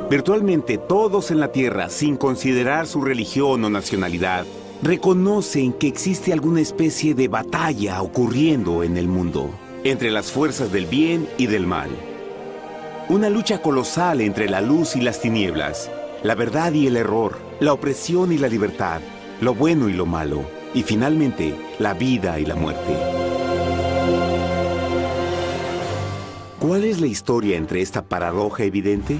Virtualmente todos en la Tierra, sin considerar su religión o nacionalidad, reconocen que existe alguna especie de batalla ocurriendo en el mundo, entre las fuerzas del bien y del mal. Una lucha colosal entre la luz y las tinieblas, la verdad y el error, la opresión y la libertad, lo bueno y lo malo, y finalmente, la vida y la muerte. ¿Cuál es la historia entre esta paradoja evidente?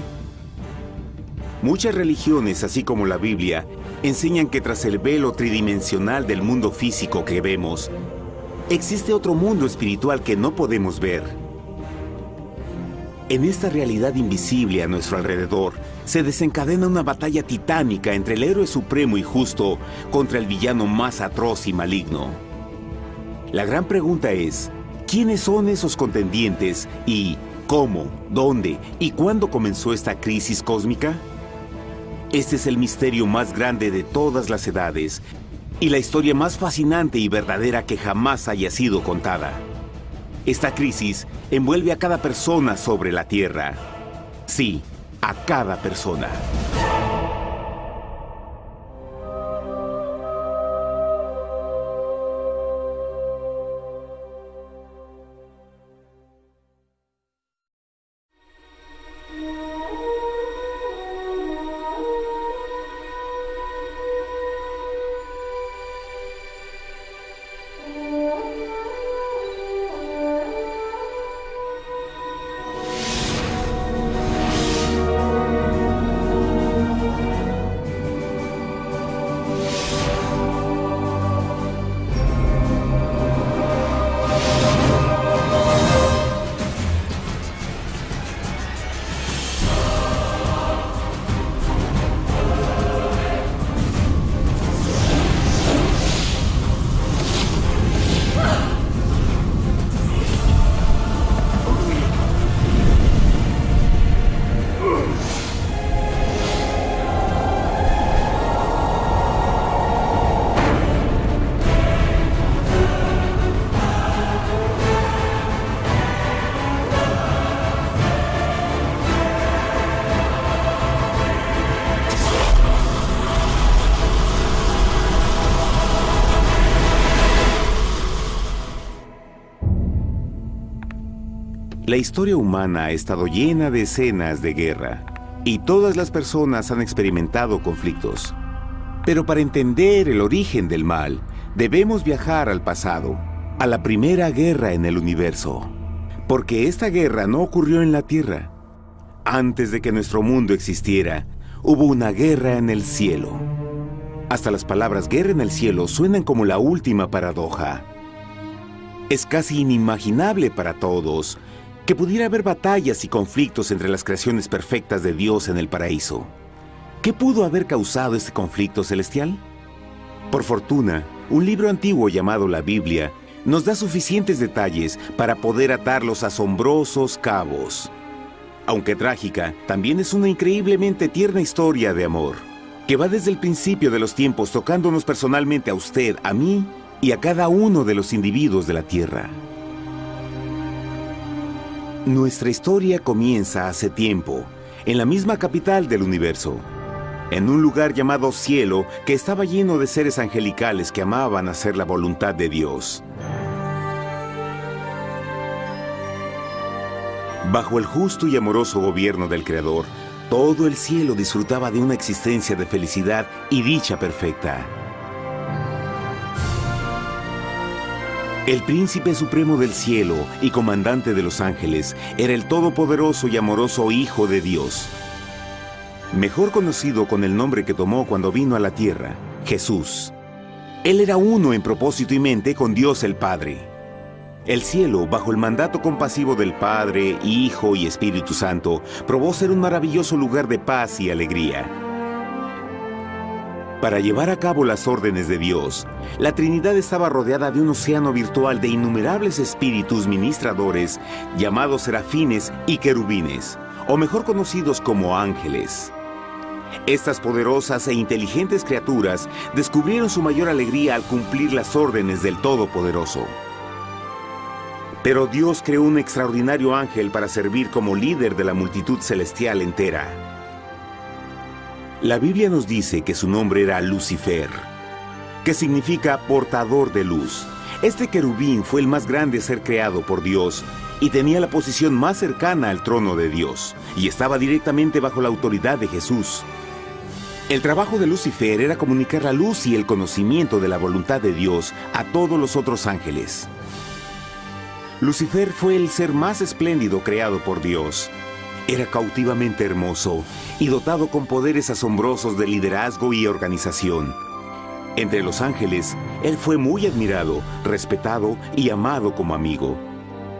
Muchas religiones, así como la Biblia, enseñan que tras el velo tridimensional del mundo físico que vemos, existe otro mundo espiritual que no podemos ver. En esta realidad invisible a nuestro alrededor, se desencadena una batalla titánica entre el héroe supremo y justo contra el villano más atroz y maligno. La gran pregunta es, ¿quiénes son esos contendientes y cómo, dónde y cuándo comenzó esta crisis cósmica? Este es el misterio más grande de todas las edades y la historia más fascinante y verdadera que jamás haya sido contada. Esta crisis envuelve a cada persona sobre la Tierra. Sí, a cada persona. La historia humana ha estado llena de escenas de guerra, y todas las personas han experimentado conflictos. Pero para entender el origen del mal, debemos viajar al pasado, a la primera guerra en el universo. Porque esta guerra no ocurrió en la Tierra. Antes de que nuestro mundo existiera, hubo una guerra en el cielo. Hasta las palabras guerra en el cielo suenan como la última paradoja. Es casi inimaginable para todos que pudiera haber batallas y conflictos entre las creaciones perfectas de Dios en el paraíso. ¿Qué pudo haber causado este conflicto celestial? Por fortuna, un libro antiguo llamado la Biblia nos da suficientes detalles para poder atar los asombrosos cabos. Aunque trágica, también es una increíblemente tierna historia de amor, que va desde el principio de los tiempos tocándonos personalmente a usted, a mí y a cada uno de los individuos de la Tierra. Nuestra historia comienza hace tiempo, en la misma capital del universo, en un lugar llamado Cielo que estaba lleno de seres angelicales que amaban hacer la voluntad de Dios. Bajo el justo y amoroso gobierno del Creador, todo el cielo disfrutaba de una existencia de felicidad y dicha perfecta. El príncipe supremo del cielo y comandante de los ángeles era el todopoderoso y amoroso Hijo de Dios, mejor conocido con el nombre que tomó cuando vino a la tierra, Jesús. Él era uno en propósito y mente con Dios el Padre. El cielo, bajo el mandato compasivo del Padre, Hijo y Espíritu Santo, probó ser un maravilloso lugar de paz y alegría. Para llevar a cabo las órdenes de Dios, la Trinidad estaba rodeada de un océano virtual de innumerables espíritus ministradores llamados serafines y querubines, o mejor conocidos como ángeles. Estas poderosas e inteligentes criaturas descubrieron su mayor alegría al cumplir las órdenes del Todopoderoso. Pero Dios creó un extraordinario ángel para servir como líder de la multitud celestial entera. La Biblia nos dice que su nombre era Lucifer, que significa portador de luz. Este querubín fue el más grande ser creado por Dios y tenía la posición más cercana al trono de Dios, y estaba directamente bajo la autoridad de Jesús. El trabajo de Lucifer era comunicar la luz y el conocimiento de la voluntad de Dios a todos los otros ángeles. Lucifer fue el ser más espléndido creado por Dios. Era cautivamente hermoso y dotado con poderes asombrosos de liderazgo y organización. Entre los ángeles, él fue muy admirado, respetado y amado como amigo.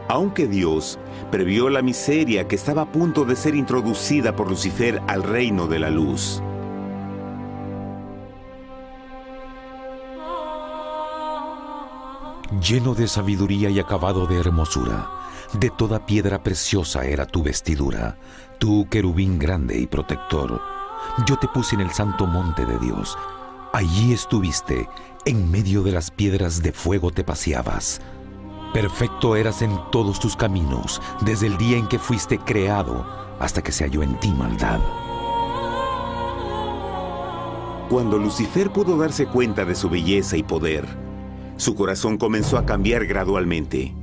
Aunque Dios previó la miseria que estaba a punto de ser introducida por Lucifer al reino de la luz. Lleno de sabiduría y acabado de hermosura, de toda piedra preciosa era tu vestidura, tú querubín grande y protector. Yo te puse en el santo monte de Dios. Allí estuviste, en medio de las piedras de fuego te paseabas. Perfecto eras en todos tus caminos, desde el día en que fuiste creado, hasta que se halló en ti maldad. Cuando Lucifer pudo darse cuenta de su belleza y poder, su corazón comenzó a cambiar gradualmente.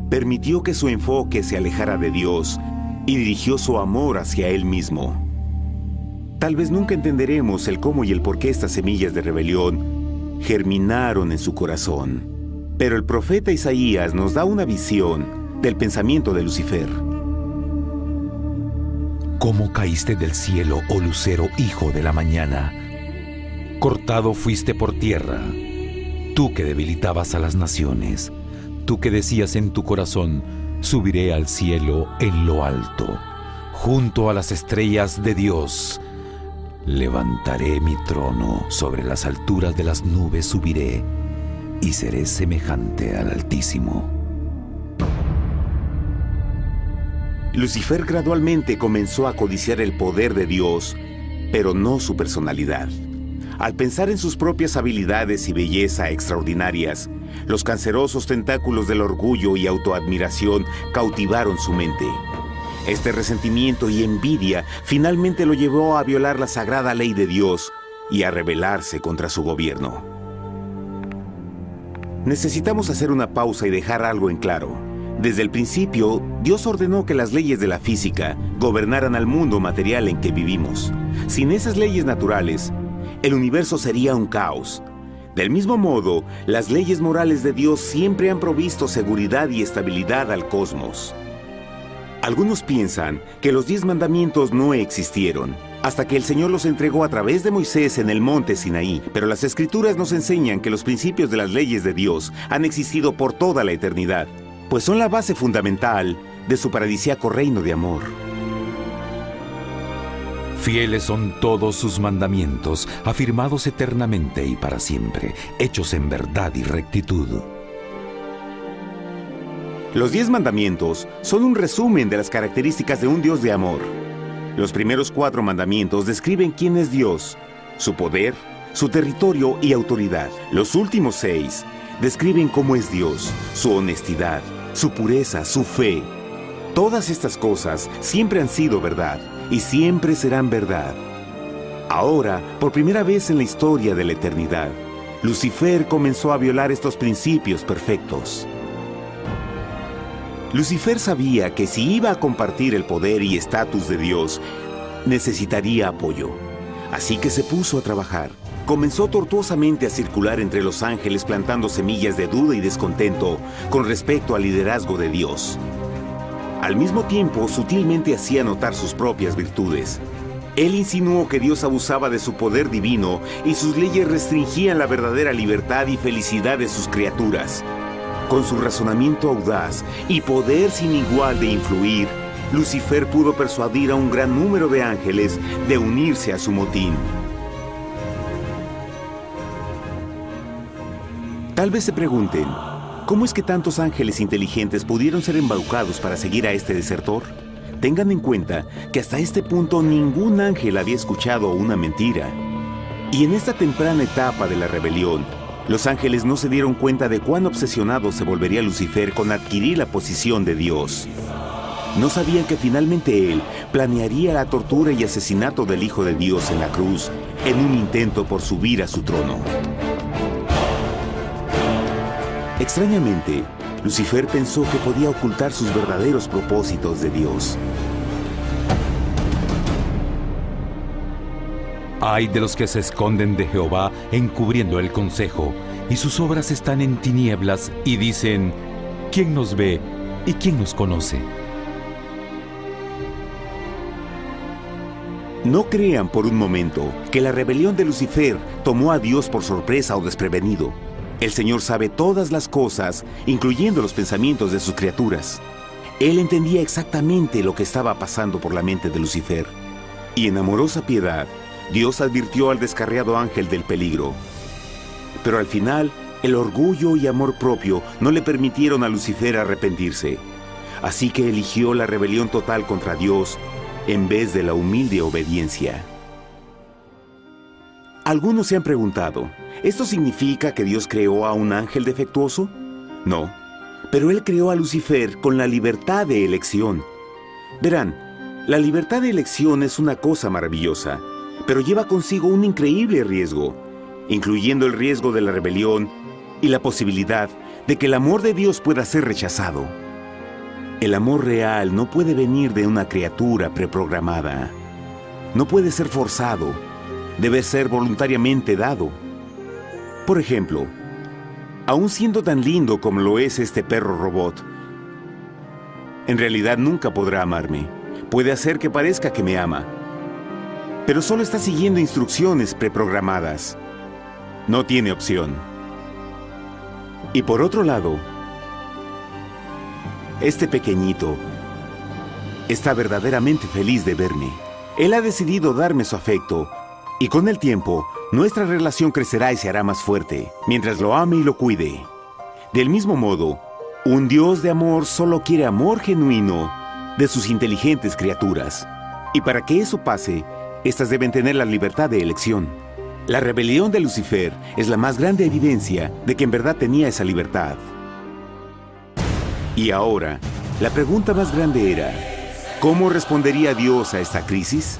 Permitió que su enfoque se alejara de Dios y dirigió su amor hacia él mismo. Tal vez nunca entenderemos el cómo y el por qué estas semillas de rebelión germinaron en su corazón. Pero el profeta Isaías nos da una visión del pensamiento de Lucifer. ¿Cómo caíste del cielo, oh lucero, hijo de la mañana? Cortado fuiste por tierra, tú que debilitabas a las naciones, tú que decías en tu corazón, subiré al cielo en lo alto, junto a las estrellas de Dios. Levantaré mi trono, sobre las alturas de las nubes subiré, y seré semejante al Altísimo. Lucifer gradualmente comenzó a codiciar el poder de Dios, pero no su personalidad. Al pensar en sus propias habilidades y belleza extraordinarias, los cancerosos tentáculos del orgullo y autoadmiración cautivaron su mente. Este resentimiento y envidia finalmente lo llevó a violar la sagrada ley de Dios y a rebelarse contra su gobierno. Necesitamos hacer una pausa y dejar algo en claro. Desde el principio, Dios ordenó que las leyes de la física gobernaran al mundo material en que vivimos. Sin esas leyes naturales, el universo sería un caos. Del mismo modo, las leyes morales de Dios siempre han provisto seguridad y estabilidad al cosmos. Algunos piensan que los 10 mandamientos no existieron, hasta que el Señor los entregó a través de Moisés en el monte Sinaí, pero las Escrituras nos enseñan que los principios de las leyes de Dios han existido por toda la eternidad, pues son la base fundamental de su paradisíaco reino de amor. Fieles son todos sus mandamientos, afirmados eternamente y para siempre, hechos en verdad y rectitud. Los 10 mandamientos son un resumen de las características de un Dios de amor. Los primeros 4 mandamientos describen quién es Dios, su poder, su territorio y autoridad. Los últimos 6 describen cómo es Dios, su honestidad, su pureza, su fe. Todas estas cosas siempre han sido verdad y siempre serán verdad. Ahora, por primera vez en la historia de la eternidad, Lucifer comenzó a violar estos principios perfectos. Lucifer sabía que si iba a compartir el poder y estatus de Dios, necesitaría apoyo. Así que se puso a trabajar. Comenzó tortuosamente a circular entre los ángeles plantando semillas de duda y descontento con respecto al liderazgo de Dios. Al mismo tiempo, sutilmente hacía notar sus propias virtudes. Él insinuó que Dios abusaba de su poder divino y sus leyes restringían la verdadera libertad y felicidad de sus criaturas. Con su razonamiento audaz y poder sin igual de influir, Lucifer pudo persuadir a un gran número de ángeles de unirse a su motín. Tal vez se pregunten, ¿cómo es que tantos ángeles inteligentes pudieron ser embaucados para seguir a este desertor? Tengan en cuenta que hasta este punto ningún ángel había escuchado una mentira. Y en esta temprana etapa de la rebelión, los ángeles no se dieron cuenta de cuán obsesionado se volvería Lucifer con adquirir la posición de Dios. No sabían que finalmente él planearía la tortura y asesinato del Hijo de Dios en la cruz en un intento por subir a su trono. Extrañamente, Lucifer pensó que podía ocultar sus verdaderos propósitos de Dios. Ay de los que se esconden de Jehová encubriendo el consejo, y sus obras están en tinieblas, y dicen: ¿quién nos ve y quién nos conoce? No crean por un momento que la rebelión de Lucifer tomó a Dios por sorpresa o desprevenido. El Señor sabe todas las cosas, incluyendo los pensamientos de sus criaturas. Él entendía exactamente lo que estaba pasando por la mente de Lucifer. Y en amorosa piedad, Dios advirtió al descarriado ángel del peligro. Pero al final, el orgullo y amor propio no le permitieron a Lucifer arrepentirse. Así que eligió la rebelión total contra Dios en vez de la humilde obediencia. Algunos se han preguntado, ¿esto significa que Dios creó a un ángel defectuoso? No, pero Él creó a Lucifer con la libertad de elección. Verán, la libertad de elección es una cosa maravillosa, pero lleva consigo un increíble riesgo, incluyendo el riesgo de la rebelión y la posibilidad de que el amor de Dios pueda ser rechazado. El amor real no puede venir de una criatura preprogramada. No puede ser forzado. Debe ser voluntariamente dado. Por ejemplo, aun siendo tan lindo como lo es este perro robot, en realidad nunca podrá amarme. Puede hacer que parezca que me ama, pero solo está siguiendo instrucciones preprogramadas. No tiene opción. Y por otro lado, este pequeñito está verdaderamente feliz de verme. Él ha decidido darme su afecto, y con el tiempo, nuestra relación crecerá y se hará más fuerte, mientras lo ame y lo cuide. Del mismo modo, un Dios de amor solo quiere amor genuino de sus inteligentes criaturas. Y para que eso pase, estas deben tener la libertad de elección. La rebelión de Lucifer es la más grande evidencia de que en verdad tenía esa libertad. Y ahora, la pregunta más grande era, ¿cómo respondería Dios a esta crisis?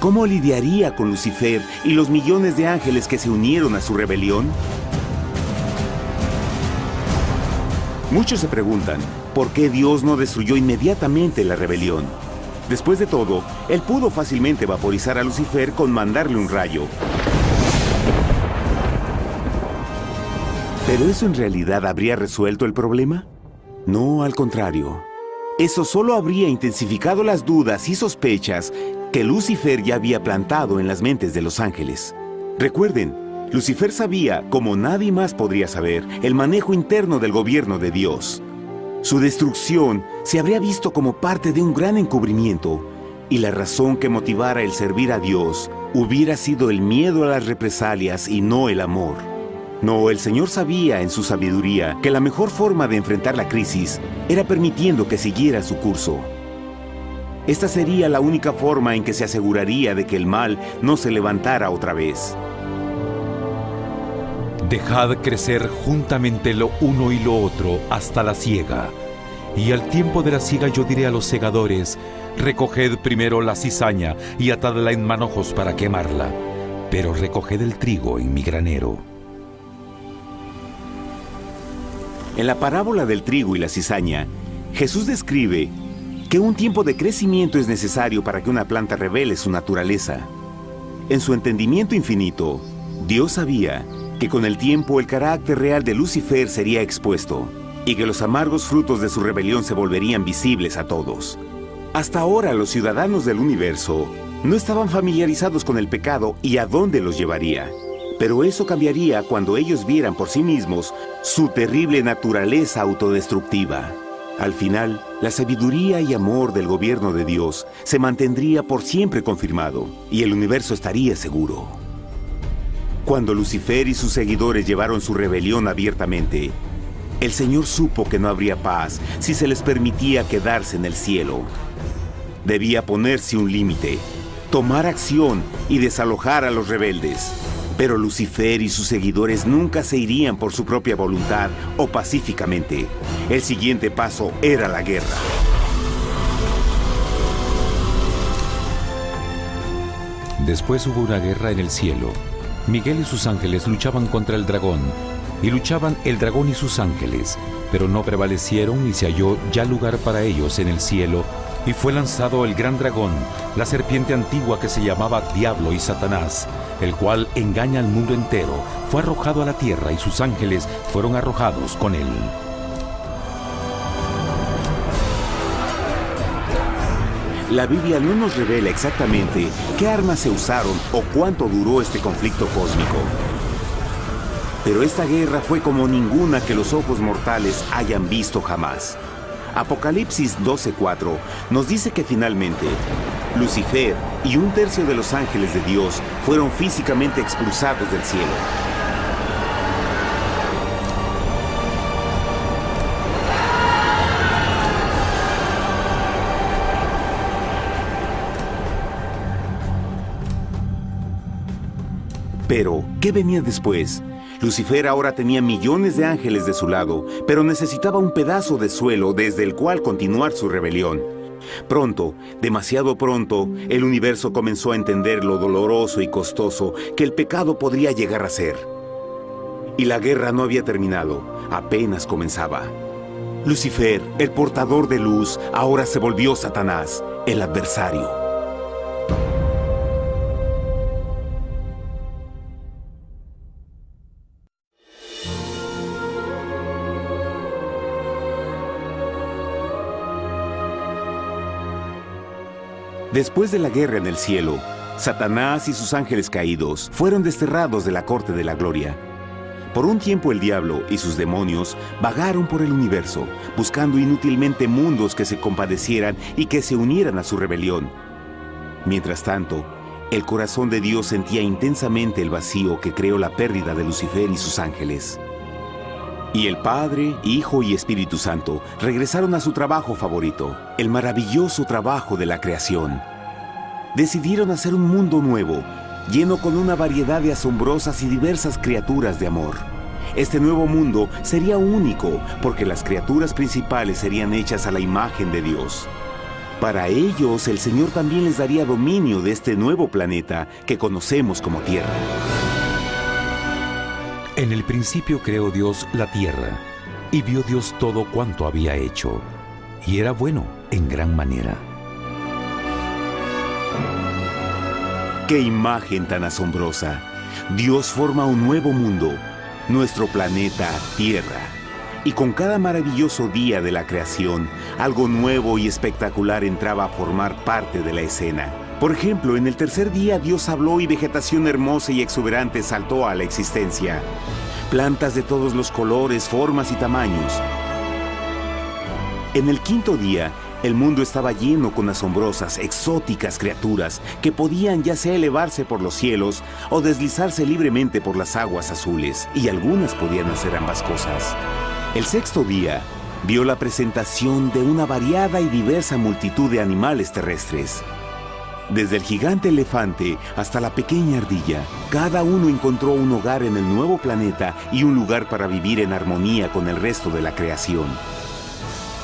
¿Cómo lidiaría con Lucifer y los millones de ángeles que se unieron a su rebelión? Muchos se preguntan, ¿por qué Dios no destruyó inmediatamente la rebelión? Después de todo, Él pudo fácilmente vaporizar a Lucifer con mandarle un rayo. ¿Pero eso en realidad habría resuelto el problema? No, al contrario. Eso solo habría intensificado las dudas y sospechas que Lucifer ya había plantado en las mentes de los ángeles. Recuerden, Lucifer sabía, como nadie más podría saber, el manejo interno del gobierno de Dios. Su destrucción se habría visto como parte de un gran encubrimiento, y la razón que motivara el servir a Dios hubiera sido el miedo a las represalias y no el amor. No, el Señor sabía en su sabiduría que la mejor forma de enfrentar la crisis era permitiendo que siguiera su curso. Esta sería la única forma en que se aseguraría de que el mal no se levantara otra vez. Dejad crecer juntamente lo uno y lo otro hasta la siega. Y al tiempo de la siega yo diré a los segadores: recoged primero la cizaña y atadla en manojos para quemarla, pero recoged el trigo en mi granero. En la parábola del trigo y la cizaña, Jesús describe que un tiempo de crecimiento es necesario para que una planta revele su naturaleza. En su entendimiento infinito, Dios sabía que con el tiempo el carácter real de Lucifer sería expuesto y que los amargos frutos de su rebelión se volverían visibles a todos. Hasta ahora los ciudadanos del universo no estaban familiarizados con el pecado y a dónde los llevaría. Pero eso cambiaría cuando ellos vieran por sí mismos su terrible naturaleza autodestructiva. Al final, la sabiduría y amor del gobierno de Dios se mantendría por siempre confirmado y el universo estaría seguro. Cuando Lucifer y sus seguidores llevaron su rebelión abiertamente, el Señor supo que no habría paz si se les permitía quedarse en el cielo. Debía ponerse un límite, tomar acción y desalojar a los rebeldes. Pero Lucifer y sus seguidores nunca se irían por su propia voluntad o pacíficamente. El siguiente paso era la guerra. Después hubo una guerra en el cielo. Miguel y sus ángeles luchaban contra el dragón, y luchaban el dragón y sus ángeles, pero no prevalecieron ni se halló ya lugar para ellos en el cielo, y fue lanzado el gran dragón, la serpiente antigua que se llamaba Diablo y Satanás, el cual engaña al mundo entero, fue arrojado a la tierra y sus ángeles fueron arrojados con él. La Biblia no nos revela exactamente qué armas se usaron o cuánto duró este conflicto cósmico. Pero esta guerra fue como ninguna que los ojos mortales hayan visto jamás. Apocalipsis 12:4 nos dice que finalmente Lucifer y un tercio de los ángeles de Dios fueron físicamente expulsados del cielo. Pero, ¿qué venía después? Lucifer ahora tenía millones de ángeles de su lado, pero necesitaba un pedazo de suelo desde el cual continuar su rebelión. Pronto, demasiado pronto, el universo comenzó a entender lo doloroso y costoso que el pecado podría llegar a ser. Y la guerra no había terminado, apenas comenzaba. Lucifer, el portador de luz, ahora se volvió Satanás, el adversario. Después de la guerra en el cielo, Satanás y sus ángeles caídos fueron desterrados de la corte de la gloria. Por un tiempo el diablo y sus demonios vagaron por el universo, buscando inútilmente mundos que se compadecieran y que se unieran a su rebelión. Mientras tanto, el corazón de Dios sentía intensamente el vacío que creó la pérdida de Lucifer y sus ángeles. Y el Padre, Hijo y Espíritu Santo regresaron a su trabajo favorito, el maravilloso trabajo de la creación. Decidieron hacer un mundo nuevo, lleno con una variedad de asombrosas y diversas criaturas de amor. Este nuevo mundo sería único, porque las criaturas principales serían hechas a la imagen de Dios. Para ellos, el Señor también les daría dominio de este nuevo planeta que conocemos como Tierra. En el principio creó Dios la tierra, y vio Dios todo cuanto había hecho, y era bueno en gran manera. ¡Qué imagen tan asombrosa! Dios forma un nuevo mundo, nuestro planeta Tierra. Y con cada maravilloso día de la creación, algo nuevo y espectacular entraba a formar parte de la escena. Por ejemplo, en el tercer día Dios habló y vegetación hermosa y exuberante saltó a la existencia. Plantas de todos los colores, formas y tamaños. En el quinto día, el mundo estaba lleno con asombrosas, exóticas criaturas que podían ya sea elevarse por los cielos o deslizarse libremente por las aguas azules, y algunas podían hacer ambas cosas. El sexto día vio la presentación de una variada y diversa multitud de animales terrestres. Desde el gigante elefante hasta la pequeña ardilla, cada uno encontró un hogar en el nuevo planeta y un lugar para vivir en armonía con el resto de la creación.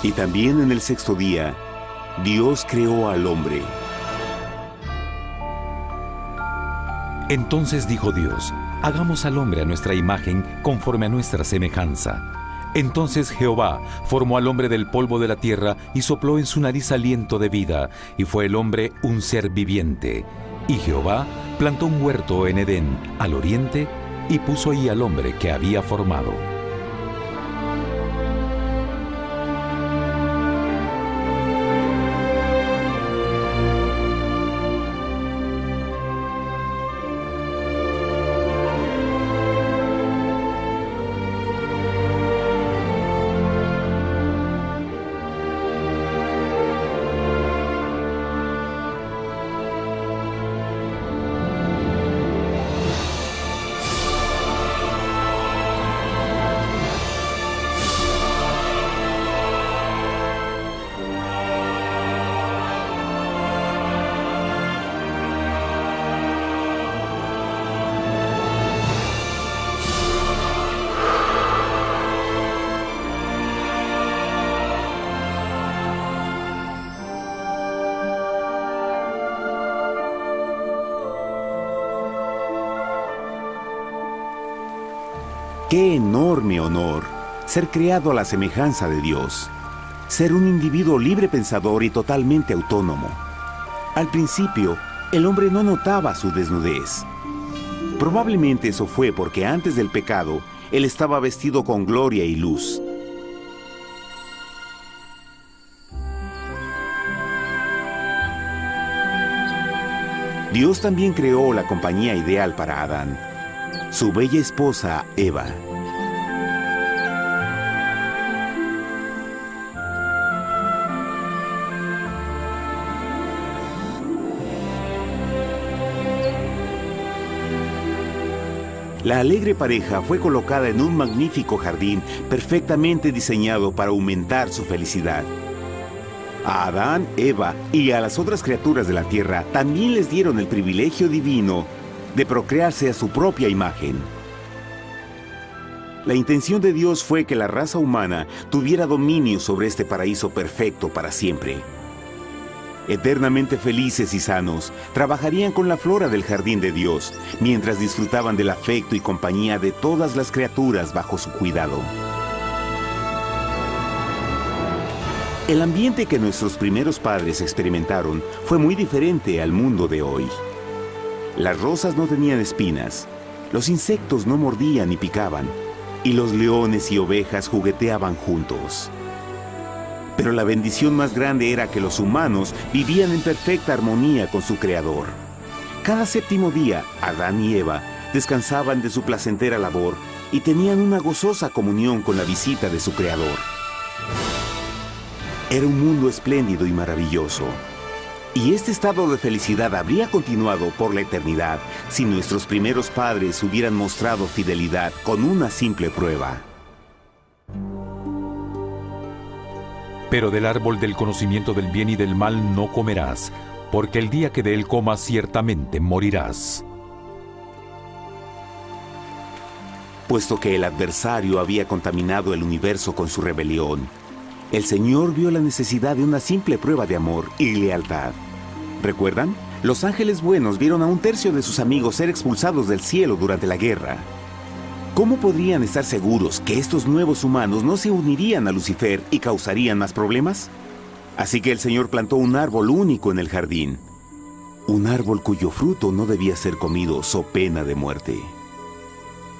Y también en el sexto día, Dios creó al hombre. Entonces dijo Dios: hagamos al hombre a nuestra imagen, conforme a nuestra semejanza. Entonces Jehová formó al hombre del polvo de la tierra y sopló en su nariz aliento de vida, y fue el hombre un ser viviente. Y Jehová plantó un huerto en Edén, al oriente, y puso ahí al hombre que había formado. ¡Qué enorme honor! Ser creado a la semejanza de Dios. Ser un individuo libre pensador y totalmente autónomo. Al principio, el hombre no notaba su desnudez. Probablemente eso fue porque antes del pecado, él estaba vestido con gloria y luz. Dios también creó la compañía ideal para Adán, su bella esposa Eva. La alegre pareja fue colocada en un magnífico jardín perfectamente diseñado para aumentar su felicidad. A Adán, Eva y a las otras criaturas de la tierra también les dieron el privilegio divino de procrearse a su propia imagen. La intención de Dios fue que la raza humana tuviera dominio sobre este paraíso perfecto para siempre. Eternamente felices y sanos, trabajarían con la flora del jardín de Dios, mientras disfrutaban del afecto y compañía de todas las criaturas bajo su cuidado. El ambiente que nuestros primeros padres experimentaron fue muy diferente al mundo de hoy. Las rosas no tenían espinas, los insectos no mordían ni picaban, y los leones y ovejas jugueteaban juntos. Pero la bendición más grande era que los humanos vivían en perfecta armonía con su Creador. Cada séptimo día, Adán y Eva descansaban de su placentera labor y tenían una gozosa comunión con la visita de su Creador. Era un mundo espléndido y maravilloso. Y este estado de felicidad habría continuado por la eternidad si nuestros primeros padres hubieran mostrado fidelidad con una simple prueba. Pero del árbol del conocimiento del bien y del mal no comerás, porque el día que de él comas ciertamente morirás. Puesto que el adversario había contaminado el universo con su rebelión, el Señor vio la necesidad de una simple prueba de amor y lealtad. ¿Recuerdan? Los ángeles buenos vieron a un tercio de sus amigos ser expulsados del cielo durante la guerra. ¿Cómo podrían estar seguros que estos nuevos humanos no se unirían a Lucifer y causarían más problemas? Así que el Señor plantó un árbol único en el jardín. Un árbol cuyo fruto no debía ser comido so pena de muerte.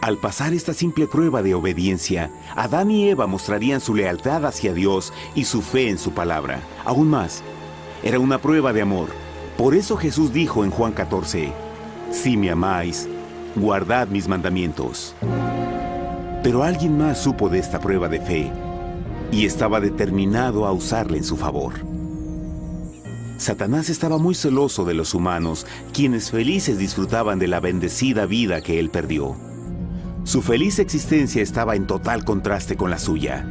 Al pasar esta simple prueba de obediencia, Adán y Eva mostrarían su lealtad hacia Dios y su fe en su palabra. Aún más, era una prueba de amor. Por eso Jesús dijo en Juan 14, «Si me amáis, guardad mis mandamientos». Pero alguien más supo de esta prueba de fe y estaba determinado a usarla en su favor. Satanás estaba muy celoso de los humanos, quienes felices disfrutaban de la bendecida vida que él perdió. Su feliz existencia estaba en total contraste con la suya,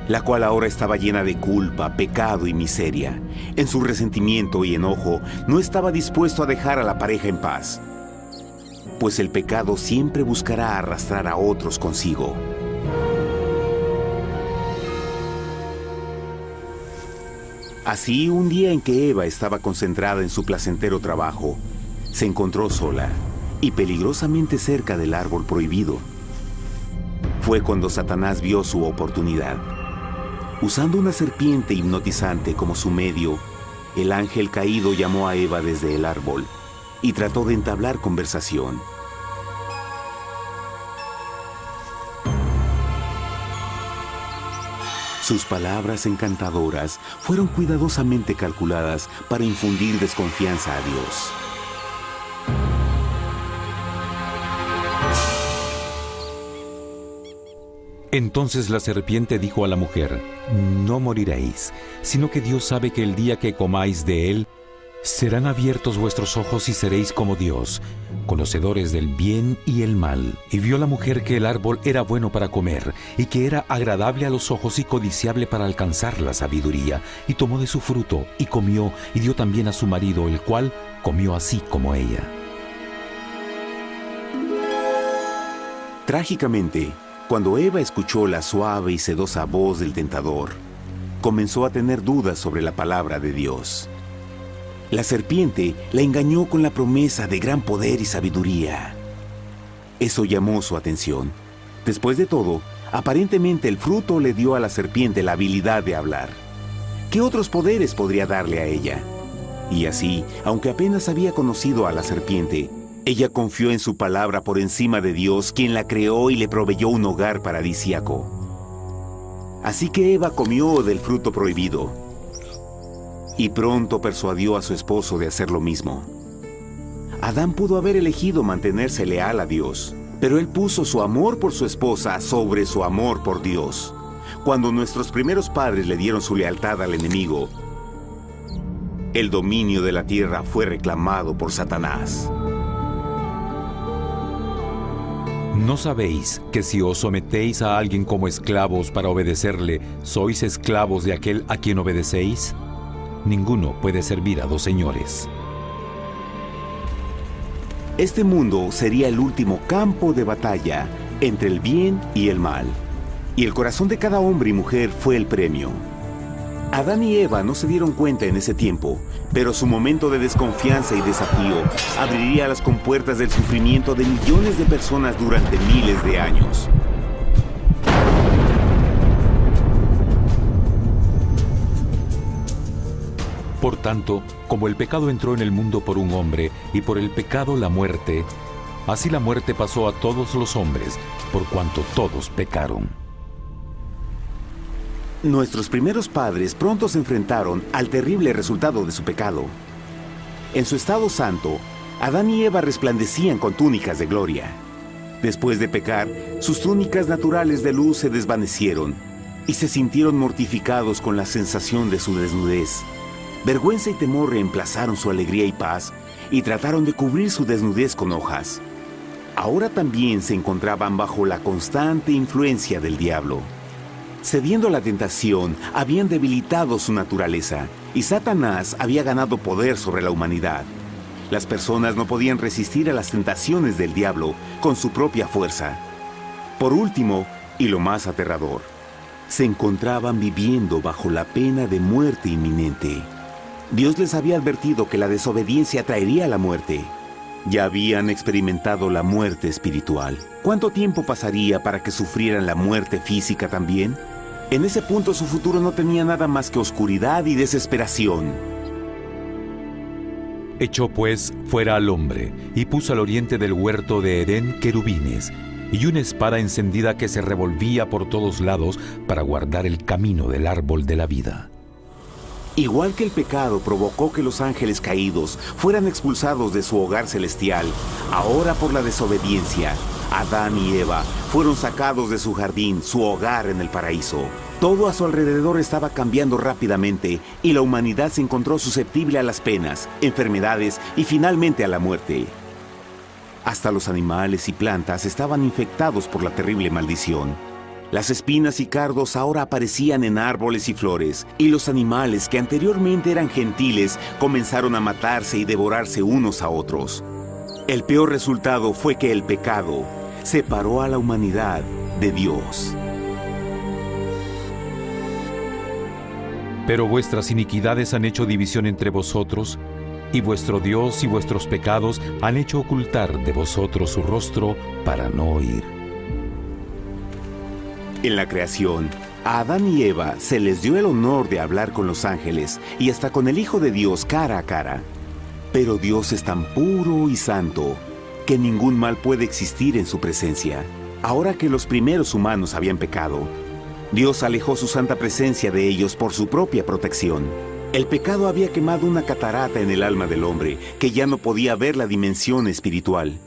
la cual ahora estaba llena de culpa, pecado y miseria. En su resentimiento y enojo, no estaba dispuesto a dejar a la pareja en paz, pues el pecado siempre buscará arrastrar a otros consigo. Así, un día en que Eva estaba concentrada en su placentero trabajo, se encontró sola y peligrosamente cerca del árbol prohibido. Fue cuando Satanás vio su oportunidad. Usando una serpiente hipnotizante como su medio, el ángel caído llamó a Eva desde el árbol y trató de entablar conversación. Sus palabras encantadoras fueron cuidadosamente calculadas para infundir desconfianza a Dios. Entonces la serpiente dijo a la mujer, «No moriréis, sino que Dios sabe que el día que comáis de él, serán abiertos vuestros ojos y seréis como Dios, conocedores del bien y el mal». Y vio la mujer que el árbol era bueno para comer, y que era agradable a los ojos y codiciable para alcanzar la sabiduría, y tomó de su fruto, y comió, y dio también a su marido, el cual comió así como ella. Trágicamente, cuando Eva escuchó la suave y sedosa voz del tentador, comenzó a tener dudas sobre la palabra de Dios. La serpiente la engañó con la promesa de gran poder y sabiduría. Eso llamó su atención. Después de todo, aparentemente el fruto le dio a la serpiente la habilidad de hablar. ¿Qué otros poderes podría darle a ella? Y así, aunque apenas había conocido a la serpiente, ella confió en su palabra por encima de Dios, quien la creó y le proveyó un hogar paradisíaco. Así que Eva comió del fruto prohibido y pronto persuadió a su esposo de hacer lo mismo. Adán pudo haber elegido mantenerse leal a Dios, pero él puso su amor por su esposa sobre su amor por Dios. Cuando nuestros primeros padres le dieron su lealtad al enemigo, el dominio de la tierra fue reclamado por Satanás. ¿No sabéis que si os sometéis a alguien como esclavos para obedecerle, sois esclavos de aquel a quien obedecéis? Ninguno puede servir a dos señores. Este mundo sería el último campo de batalla entre el bien y el mal. Y el corazón de cada hombre y mujer fue el premio. Adán y Eva no se dieron cuenta en ese tiempo, pero su momento de desconfianza y desafío abriría las compuertas del sufrimiento de millones de personas durante miles de años. Por tanto, como el pecado entró en el mundo por un hombre, y por el pecado la muerte, así la muerte pasó a todos los hombres, por cuanto todos pecaron. Nuestros primeros padres pronto se enfrentaron al terrible resultado de su pecado. En su estado santo, Adán y Eva resplandecían con túnicas de gloria. Después de pecar, sus túnicas naturales de luz se desvanecieron y se sintieron mortificados con la sensación de su desnudez. Vergüenza y temor reemplazaron su alegría y paz y trataron de cubrir su desnudez con hojas. Ahora también se encontraban bajo la constante influencia del diablo. Cediendo a la tentación, habían debilitado su naturaleza y Satanás había ganado poder sobre la humanidad. Las personas no podían resistir a las tentaciones del diablo con su propia fuerza. Por último, y lo más aterrador, se encontraban viviendo bajo la pena de muerte inminente. Dios les había advertido que la desobediencia traería la muerte. Ya habían experimentado la muerte espiritual. ¿Cuánto tiempo pasaría para que sufrieran la muerte física también? En ese punto su futuro no tenía nada más que oscuridad y desesperación. Echó pues fuera al hombre, y puso al oriente del huerto de Edén querubines, y una espada encendida que se revolvía por todos lados para guardar el camino del árbol de la vida. Igual que el pecado provocó que los ángeles caídos fueran expulsados de su hogar celestial, ahora por la desobediencia, Adán y Eva fueron sacados de su jardín, su hogar en el paraíso. Todo a su alrededor estaba cambiando rápidamente y la humanidad se encontró susceptible a las penas, enfermedades y finalmente a la muerte. Hasta los animales y plantas estaban infectados por la terrible maldición. Las espinas y cardos ahora aparecían en árboles y flores, y los animales que anteriormente eran gentiles comenzaron a matarse y devorarse unos a otros. El peor resultado fue que el pecado separó a la humanidad de Dios. Pero vuestras iniquidades han hecho división entre vosotros, y vuestro Dios y vuestros pecados han hecho ocultar de vosotros su rostro para no oír. En la creación, a Adán y Eva se les dio el honor de hablar con los ángeles y hasta con el Hijo de Dios cara a cara. Pero Dios es tan puro y santo que ningún mal puede existir en su presencia. Ahora que los primeros humanos habían pecado, Dios alejó su santa presencia de ellos por su propia protección. El pecado había quemado una catarata en el alma del hombre que ya no podía ver la dimensión espiritual.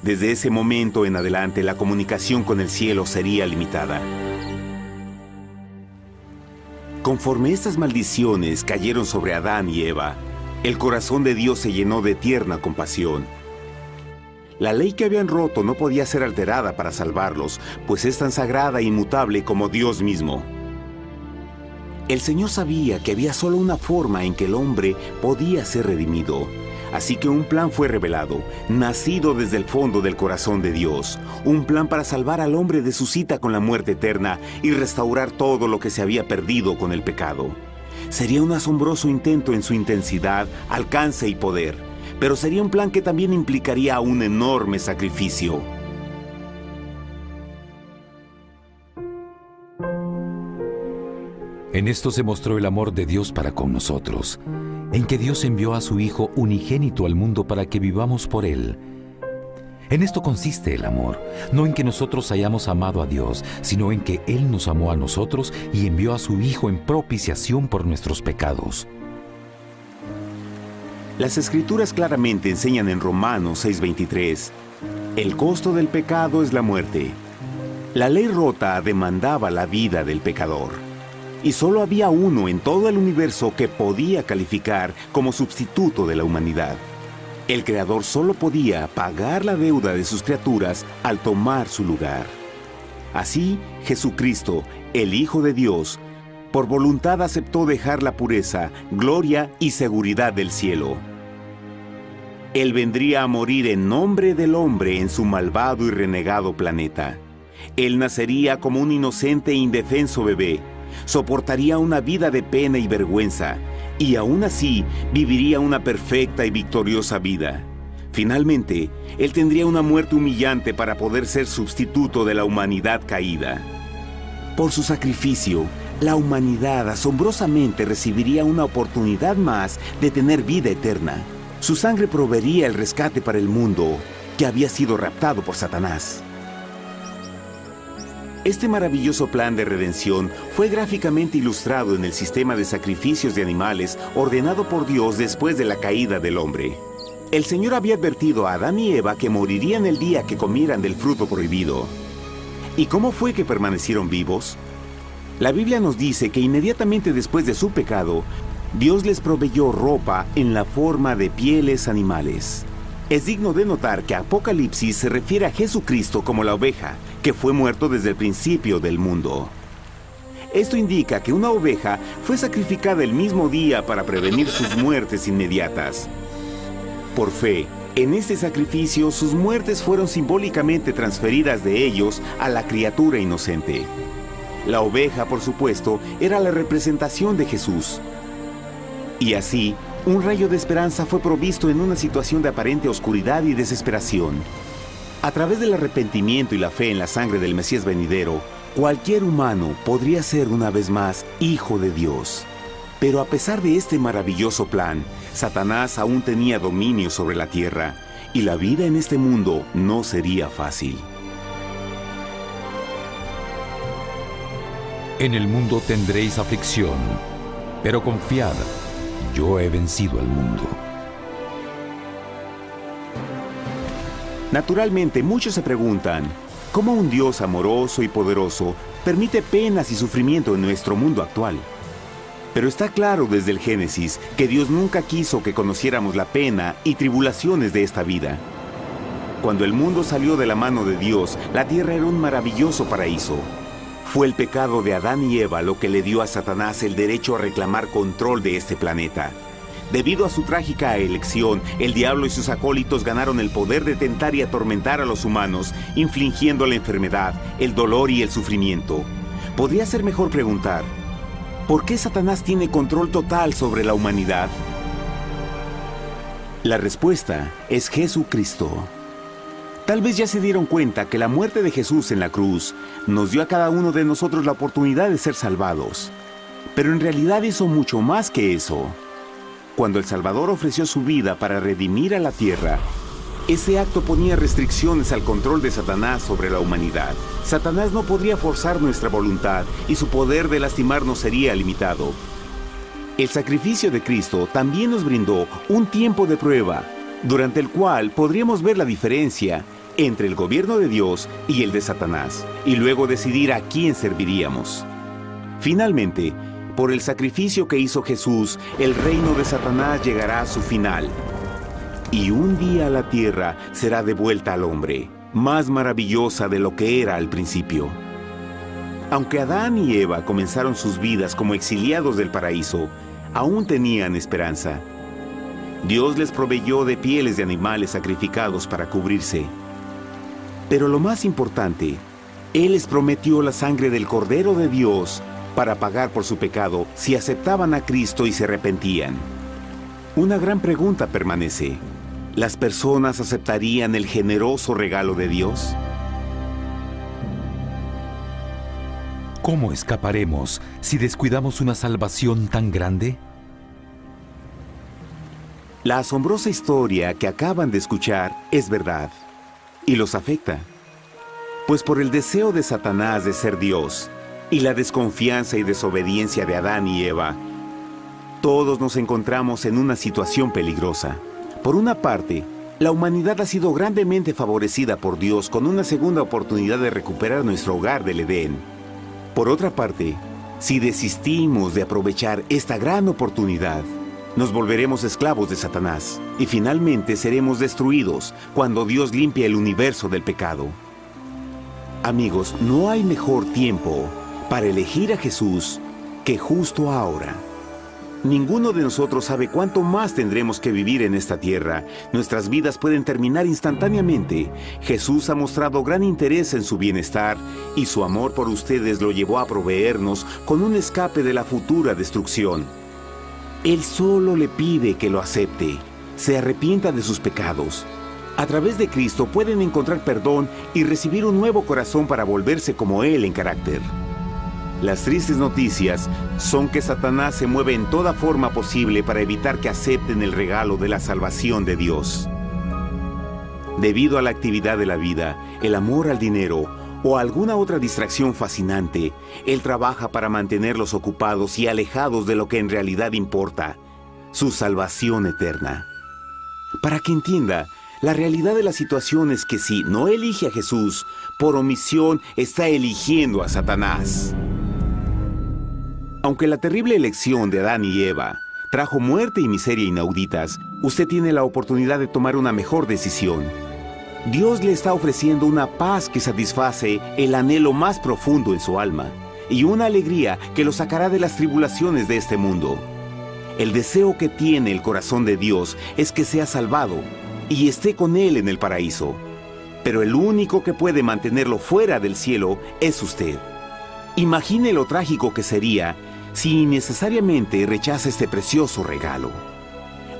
Desde ese momento en adelante, la comunicación con el cielo sería limitada. Conforme estas maldiciones cayeron sobre Adán y Eva, el corazón de Dios se llenó de tierna compasión. La ley que habían roto no podía ser alterada para salvarlos, pues es tan sagrada e inmutable como Dios mismo. El Señor sabía que había solo una forma en que el hombre podía ser redimido. Así que un plan fue revelado, nacido desde el fondo del corazón de Dios. Un plan para salvar al hombre de su cita con la muerte eterna y restaurar todo lo que se había perdido con el pecado. Sería un asombroso intento en su intensidad, alcance y poder, pero sería un plan que también implicaría un enorme sacrificio. En esto se mostró el amor de Dios para con nosotros, en que Dios envió a su Hijo unigénito al mundo para que vivamos por Él. En esto consiste el amor, no en que nosotros hayamos amado a Dios, sino en que Él nos amó a nosotros y envió a su Hijo en propiciación por nuestros pecados. Las Escrituras claramente enseñan en Romanos 6:23, el costo del pecado es la muerte. La ley rota demandaba la vida del pecador, y solo había uno en todo el universo que podía calificar como sustituto de la humanidad. El Creador solo podía pagar la deuda de sus criaturas al tomar su lugar. Así, Jesucristo, el Hijo de Dios, por voluntad aceptó dejar la pureza, gloria y seguridad del cielo. Él vendría a morir en nombre del hombre en su malvado y renegado planeta. Él nacería como un inocente e indefenso bebé, soportaría una vida de pena y vergüenza, y aún así viviría una perfecta y victoriosa vida. Finalmente, Él tendría una muerte humillante para poder ser sustituto de la humanidad caída. Por su sacrificio, la humanidad asombrosamente recibiría una oportunidad más de tener vida eterna. Su sangre proveería el rescate para el mundo que había sido raptado por Satanás. Este maravilloso plan de redención fue gráficamente ilustrado en el sistema de sacrificios de animales ordenado por Dios después de la caída del hombre. El Señor había advertido a Adán y Eva que morirían el día que comieran del fruto prohibido. ¿Y cómo fue que permanecieron vivos? La Biblia nos dice que inmediatamente después de su pecado, Dios les proveyó ropa en la forma de pieles animales. Es digno de notar que Apocalipsis se refiere a Jesucristo como la oveja, que fue muerto desde el principio del mundo. Esto indica que una oveja fue sacrificada el mismo día para prevenir sus muertes inmediatas. Por fe, en este sacrificio sus muertes fueron simbólicamente transferidas de ellos a la criatura inocente. La oveja, por supuesto, era la representación de Jesús. Y así, un rayo de esperanza fue provisto en una situación de aparente oscuridad y desesperación. A través del arrepentimiento y la fe en la sangre del Mesías venidero, cualquier humano podría ser una vez más hijo de Dios. Pero a pesar de este maravilloso plan, Satanás aún tenía dominio sobre la tierra, y la vida en este mundo no sería fácil. En el mundo tendréis aflicción, pero confiad, yo he vencido al mundo. Naturalmente, muchos se preguntan, ¿cómo un Dios amoroso y poderoso permite penas y sufrimiento en nuestro mundo actual? Pero está claro desde el Génesis que Dios nunca quiso que conociéramos la pena y tribulaciones de esta vida. Cuando el mundo salió de la mano de Dios, la tierra era un maravilloso paraíso. Fue el pecado de Adán y Eva lo que le dio a Satanás el derecho a reclamar control de este planeta. Debido a su trágica elección, el diablo y sus acólitos ganaron el poder de tentar y atormentar a los humanos, infligiendo la enfermedad, el dolor y el sufrimiento. Podría ser mejor preguntar, ¿por qué Satanás tiene control total sobre la humanidad? La respuesta es Jesucristo. Tal vez ya se dieron cuenta que la muerte de Jesús en la cruz nos dio a cada uno de nosotros la oportunidad de ser salvados. Pero en realidad hizo mucho más que eso. Cuando el Salvador ofreció su vida para redimir a la tierra, ese acto ponía restricciones al control de Satanás sobre la humanidad. Satanás no podría forzar nuestra voluntad y su poder de lastimarnos sería limitado. El sacrificio de Cristo también nos brindó un tiempo de prueba, durante el cual podríamos ver la diferencia entre el gobierno de Dios y el de Satanás, y luego decidir a quién serviríamos. Finalmente, por el sacrificio que hizo Jesús, el reino de Satanás llegará a su final. Y un día la tierra será devuelta al hombre, más maravillosa de lo que era al principio. Aunque Adán y Eva comenzaron sus vidas como exiliados del paraíso, aún tenían esperanza. Dios les proveyó de pieles de animales sacrificados para cubrirse. Pero lo más importante, Él les prometió la sangre del Cordero de Dios para pagar por su pecado si aceptaban a Cristo y se arrepentían. Una gran pregunta permanece. ¿Las personas aceptarían el generoso regalo de Dios? ¿Cómo escaparemos si descuidamos una salvación tan grande? La asombrosa historia que acaban de escuchar es verdad y los afecta. Pues por el deseo de Satanás de ser Dios y la desconfianza y desobediencia de Adán y Eva, todos nos encontramos en una situación peligrosa. Por una parte, la humanidad ha sido grandemente favorecida por Dios con una segunda oportunidad de recuperar nuestro hogar del Edén. Por otra parte, si desistimos de aprovechar esta gran oportunidad, nos volveremos esclavos de Satanás y finalmente seremos destruidos cuando Dios limpia el universo del pecado. Amigos, no hay mejor tiempo para elegir a Jesús que justo ahora. Ninguno de nosotros sabe cuánto más tendremos que vivir en esta tierra. Nuestras vidas pueden terminar instantáneamente. Jesús ha mostrado gran interés en su bienestar y su amor por ustedes lo llevó a proveernos con un escape de la futura destrucción. Él solo le pide que lo acepte, se arrepienta de sus pecados. A través de Cristo pueden encontrar perdón y recibir un nuevo corazón para volverse como Él en carácter. Las tristes noticias son que Satanás se mueve en toda forma posible para evitar que acepten el regalo de la salvación de Dios. Debido a la actividad de la vida, el amor al dinero o alguna otra distracción fascinante, Él trabaja para mantenerlos ocupados y alejados de lo que en realidad importa, su salvación eterna. Para que entienda, la realidad de la situación es que si no elige a Jesús, por omisión está eligiendo a Satanás. Aunque la terrible elección de Adán y Eva trajo muerte y miseria inauditas, usted tiene la oportunidad de tomar una mejor decisión. Dios le está ofreciendo una paz que satisface el anhelo más profundo en su alma y una alegría que lo sacará de las tribulaciones de este mundo. El deseo que tiene el corazón de Dios es que sea salvado y esté con Él en el paraíso. Pero el único que puede mantenerlo fuera del cielo es usted. Imagine lo trágico que sería si innecesariamente rechaza este precioso regalo.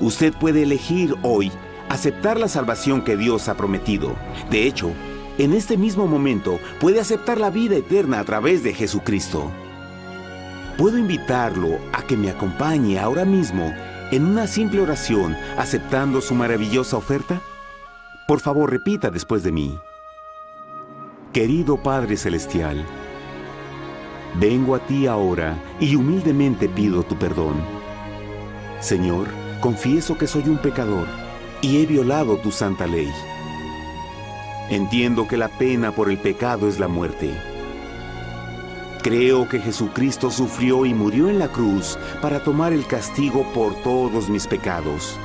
Usted puede elegir hoy aceptar la salvación que Dios ha prometido. De hecho, en este mismo momento puede aceptar la vida eterna a través de Jesucristo. ¿Puedo invitarlo a que me acompañe ahora mismo en una simple oración aceptando su maravillosa oferta? Por favor, repita después de mí. Querido Padre Celestial, vengo a ti ahora y humildemente pido tu perdón. Señor, confieso que soy un pecador y he violado tu santa ley. Entiendo que la pena por el pecado es la muerte. Creo que Jesucristo sufrió y murió en la cruz para tomar el castigo por todos mis pecados.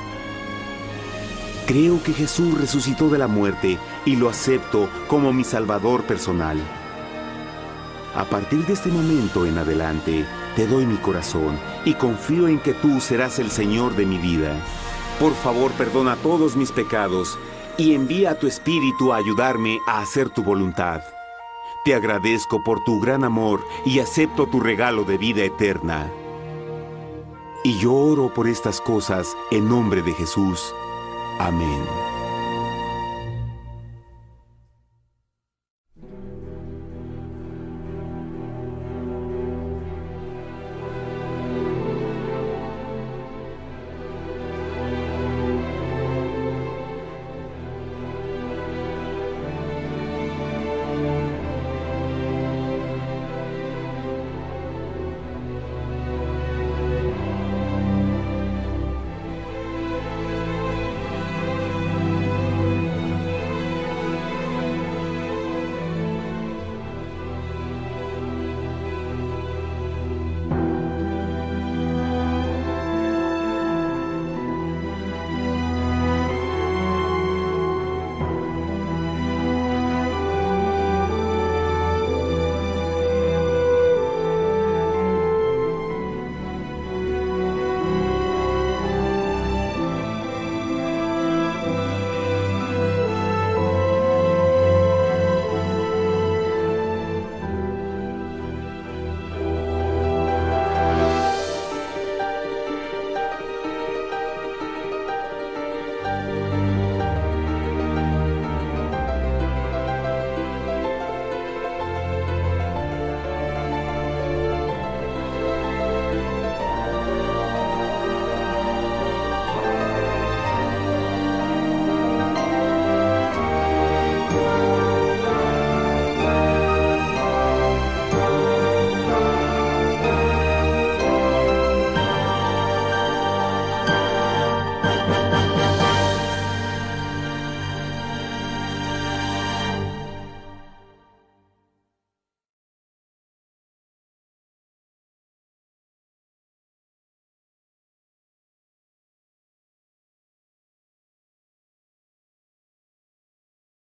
Creo que Jesús resucitó de la muerte y lo acepto como mi Salvador personal. A partir de este momento en adelante, te doy mi corazón y confío en que tú serás el Señor de mi vida. Por favor, perdona todos mis pecados y envía a tu Espíritu a ayudarme a hacer tu voluntad. Te agradezco por tu gran amor y acepto tu regalo de vida eterna. Y yo oro por estas cosas en nombre de Jesús. Amén.